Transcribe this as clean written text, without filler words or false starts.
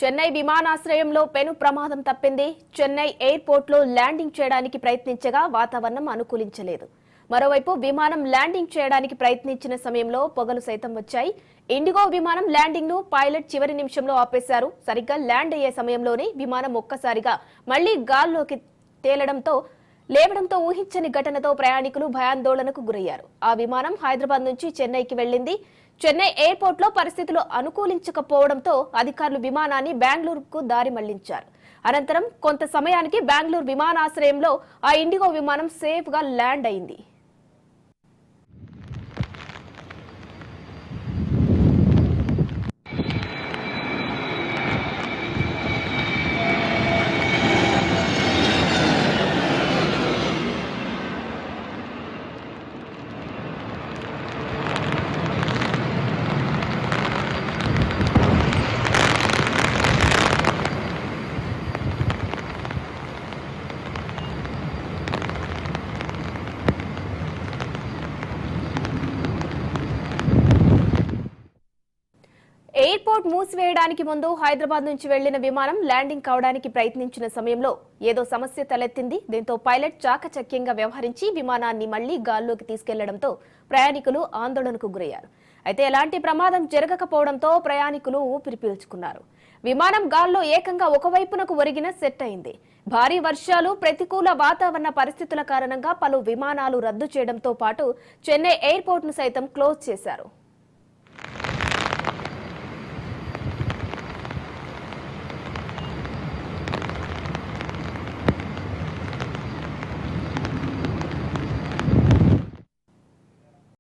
చెన్నై విమానాశ్రయంలో పెను ప్రమాదం తప్పింది. చెన్నై ఎయిర్పోర్ట్లో ల్యాండింగ్ చేయడానికి ప్రయత్నించగా వాతావరణం అనుకూలించలేదు. మరోవైపు విమానం ల్యాండింగ్ చేయడానికి ప్రయత్నించిన సమయంలో పొగలు సైతం వచ్చాయి. ఇండిగో విమానం ల్యాండింగ్ ను పైలట్ చివరి నిమిషంలో ఆపేశారు. సరిగ్గా ల్యాండ్ అయ్యే సమయంలోనే విమానం ఒక్కసారిగా మళ్లీ గాల్లోకి లేవడంతో ఊహించని ఘటనతో ప్రయాణికులు భయాందోళనకు గురయ్యారు. ఆ విమానం హైదరాబాద్ నుంచి చెన్నైకి వెళ్లింది. చెన్నై ఎయిర్పోర్ట్ లో పరిస్థితులు అనుకూలించకపోవడంతో అధికారులు విమానాన్ని బెంగళూరుకు దారి మళ్లించారు. అనంతరం కొంత సమయానికి బెంగళూరు విమానాశ్రయంలో ఆ ఇండిగో విమానం సేఫ్ గా ల్యాండ్ అయింది. ఎయిర్పోర్ట్ మూసివేయడానికి ముందు హైదరాబాద్ నుంచి వెళ్లిన విమానం ల్యాండింగ్ కావడానికి ప్రయత్నించిన సమయంలో ఏదో సమస్య తలెత్తింది. దీంతో పైలట్ చాకచక్యంగా వ్యవహరించి విమానాన్ని మళ్లీ గాల్లోకి తీసుకెళ్లడంతో ప్రయాణికులు ఆందోళనకు గురయ్యారు. అయితే ఎలాంటి ప్రమాదం జరగకపోవడంతో ప్రయాణికులు ఊపిరి పీల్చుకున్నారు. విమానం గాల్లో ఏకంగా ఒకవైపునకు ఒరిగిన సెట్ అయింది. భారీ వర్షాలు, ప్రతికూల వాతావరణ పరిస్థితుల కారణంగా పలు విమానాలు రద్దు చేయడంతో పాటు చెన్నై ఎయిర్పోర్ట్ ను సైతం క్లోజ్ చేశారు.